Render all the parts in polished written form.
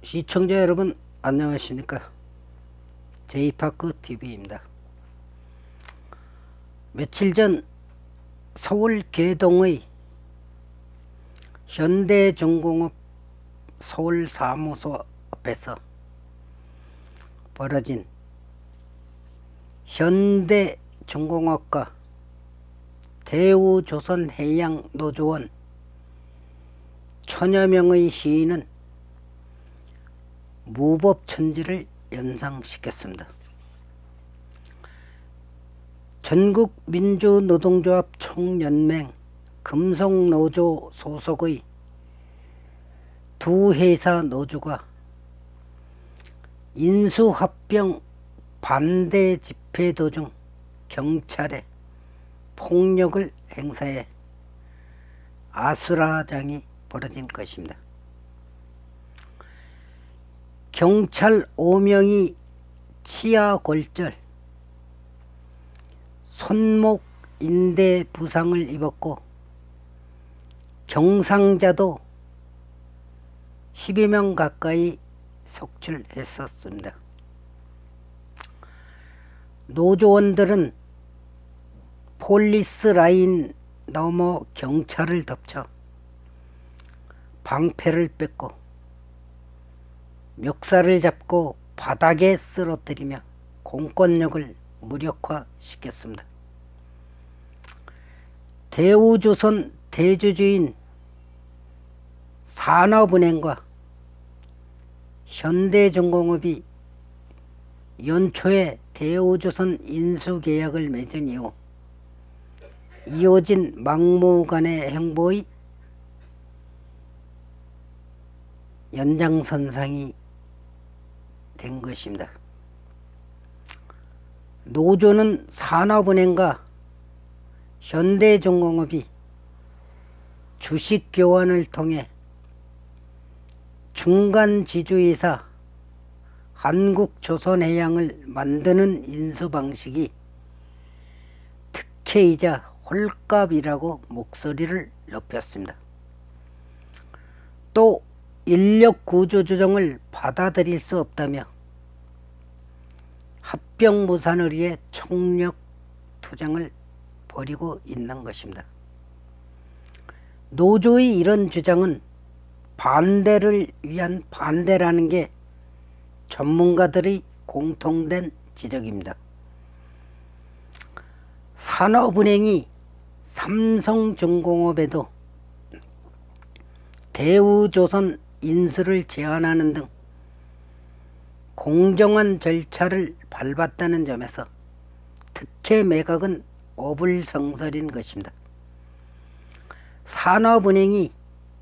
시청자 여러분 안녕하십니까. 제이파크TV입니다. 며칠 전 서울 개동의 현대중공업 서울사무소 앞에서 벌어진 현대중공업과 대우조선해양노조원 천여 명의 시위는 무법천지를 연상시켰습니다. 전국민주노동조합 총연맹 금속노조 소속의 두 회사 노조가 인수합병 반대 집회 도중 경찰에 폭력을 행사해 아수라장이 벌어진 것입니다. 경찰 5명이 치아골절, 손목 인대 부상을 입었고 경상자도 10여 명 가까이 속출했었습니다. 노조원들은 폴리스 라인 넘어 경찰을 덮쳐 방패를 뺏고 멱살을 잡고 바닥에 쓰러뜨리며 공권력을 무력화시켰습니다. 대우조선 대주주인 산업은행과 현대중공업이 연초에 대우조선 인수계약을 맺은 이후 이어진 막무가내 행보의 연장선상이 된 것입니다. 노조는 산업은행과 현대중공업이 주식 교환을 통해 중간 지주이사 한국조선해양을 만드는 인수 방식이 특혜이자 홀값이라고 목소리를 높였습니다. 또 인력 구조 조정을 받아들일 수 없다며 합병 무산을 위해 총력 투쟁을 벌이고 있는 것입니다. 노조의 이런 주장은 반대를 위한 반대라는 게 전문가들의 공통된 지적입니다. 산업은행이 삼성중공업에도 대우조선 인수를 제한하는 등 공정한 절차를 밟았다는 점에서 특혜 매각은 어불성설인 것입니다. 산업은행이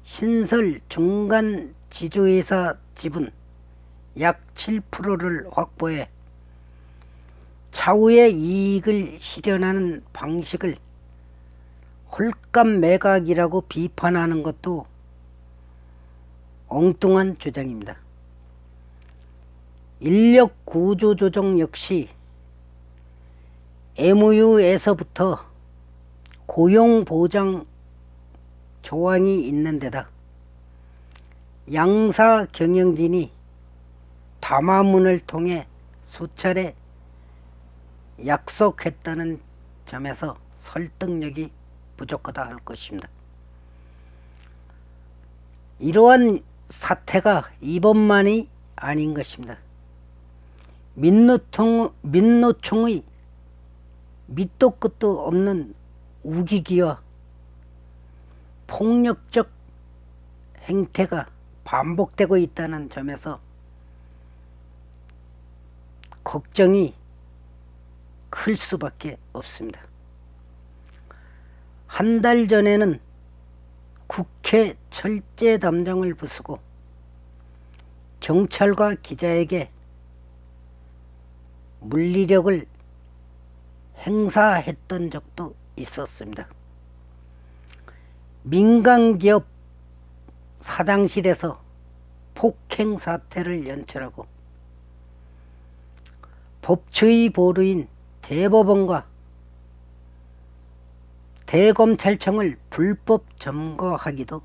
신설 중간 지주회사 지분 약 7%를 확보해 차후의 이익을 실현하는 방식을 홀값 매각이라고 비판하는 것도 엉뚱한 주장입니다. 인력 구조 조정 역시 MOU에서부터 고용 보장 조항이 있는 데다 양사 경영진이 담화문을 통해 수차례 약속했다는 점에서 설득력이 부족하다 할 것입니다. 이러한 사태가 이번만이 아닌 것입니다. 민노총의 밑도 끝도 없는 우기기와 폭력적 행태가 반복되고 있다는 점에서 걱정이 클 수밖에 없습니다. 한 달 전에는 국회 철제담장을 부수고 경찰과 기자에게 물리력을 행사했던 적도 있었습니다. 민간기업 사장실에서 폭행 사태를 연출하고 법치의 보루인 대법원과 대검찰청을 불법 점거하기도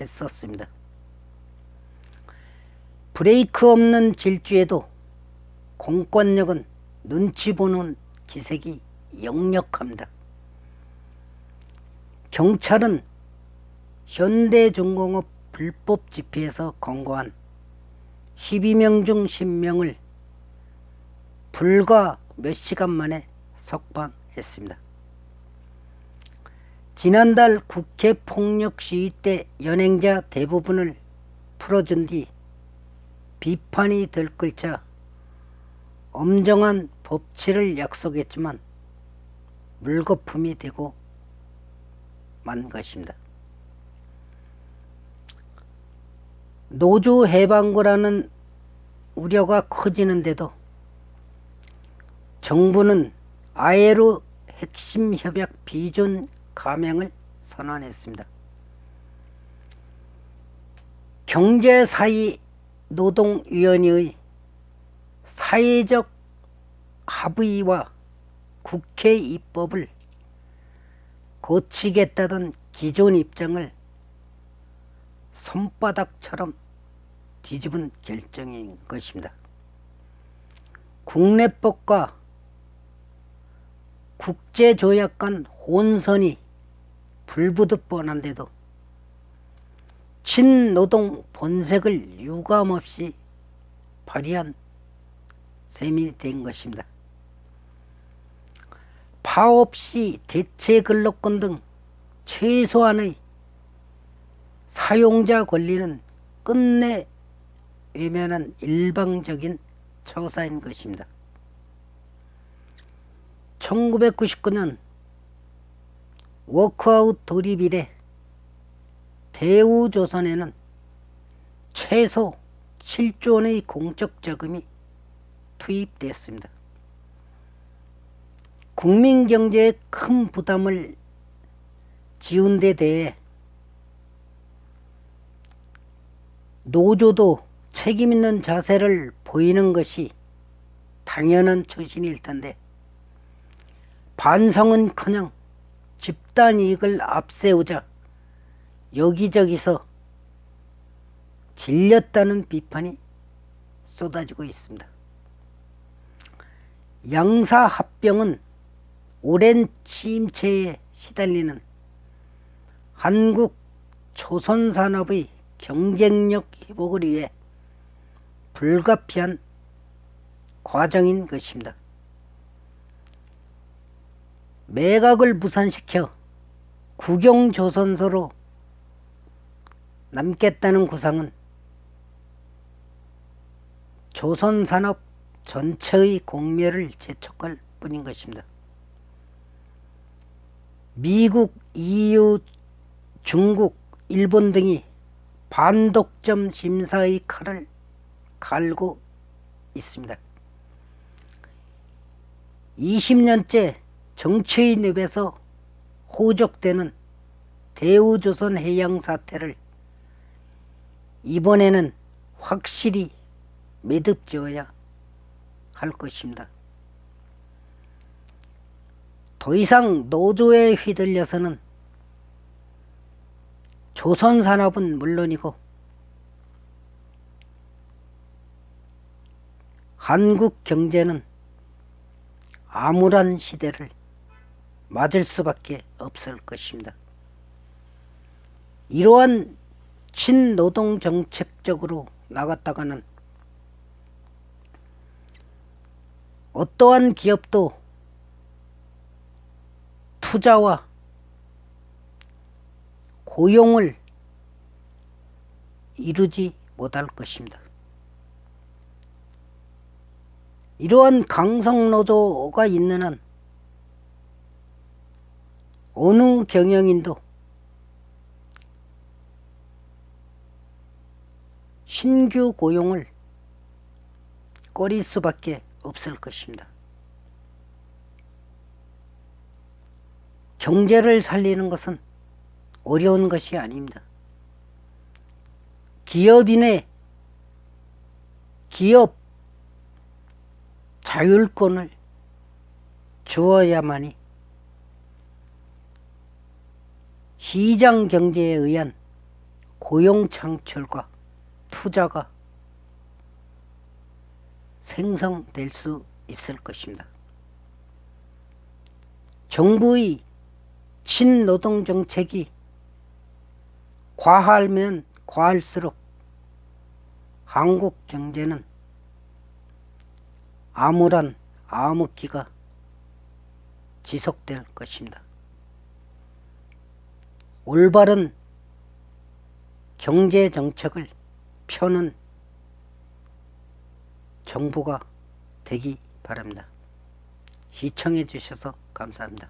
했었습니다. 브레이크 없는 질주에도 공권력은 눈치 보는 기색이 역력합니다. 경찰은 현대중공업 불법 집회에서 검거한 12명 중 10명을 불과 몇 시간 만에 석방했습니다. 지난달 국회 폭력 시위 때 연행자 대부분을 풀어준 뒤 비판이 들끓자 엄정한 법치를 약속했지만 물거품이 되고 만 것입니다. 노조 해방구라는 우려가 커지는데도 정부는 아예로 핵심 협약 비준 감행을 선언했습니다. 경제사회노동위원회의 사회적 합의와 국회 입법을 고치겠다던 기존 입장을 손바닥처럼 뒤집은 결정인 것입니다. 국내법과 국제조약 간 혼선이 불부듯 뻔한데도 친노동 본색을 유감없이 발휘한 셈이 된 것입니다. 파업 시 대체 근로권 등 최소한의 사용자 권리는 끝내 외면한 일방적인 처사인 것입니다. 1999년 워크아웃 돌입 이래 대우조선에는 최소 7조 원의 공적 자금이 투입됐습니다. 국민 경제에 큰 부담을 지은 데 대해 노조도 책임있는 자세를 보이는 것이 당연한 처신일 텐데 반성은커녕 집단 이익을 앞세우자 여기저기서 질렸다는 비판이 쏟아지고 있습니다. 양사합병은 오랜 침체에 시달리는 한국 조선산업의 경쟁력 회복을 위해 불가피한 과정인 것입니다. 매각을 무산시켜 국영조선소로 남겠다는 구상은 조선산업 전체의 공멸을 재촉할 뿐인 것입니다. 미국, EU, 중국, 일본 등이 반독점 심사의 칼을 갈고 있습니다. 20년째 정치의 늪에서 호적되는 대우조선 해양 사태를 이번에는 확실히 매듭지어야 할 것입니다. 더 이상 노조에 휘둘려서는 조선산업은 물론이고 한국 경제는 암울한 시대를 맞을 수밖에 없을 것입니다. 이러한 친노동 정책적으로 나갔다가는 어떠한 기업도 투자와 고용을 이루지 못할 것입니다. 이러한 강성노조가 있는 한 어느 경영인도 신규 고용을 꺼릴 수밖에 없을 것입니다. 경제를 살리는 것은 어려운 것이 아닙니다. 기업인의 기업 자율권을 주어야만이 시장 경제에 의한 고용 창출과 투자가 생성될 수 있을 것입니다. 정부의 친노동 정책이 과하면 과할수록 한국 경제는 암울한 암흑기가 지속될 것입니다. 올바른 경제 정책을 펴는 정부가 되기 바랍니다. 시청해 주셔서 감사합니다.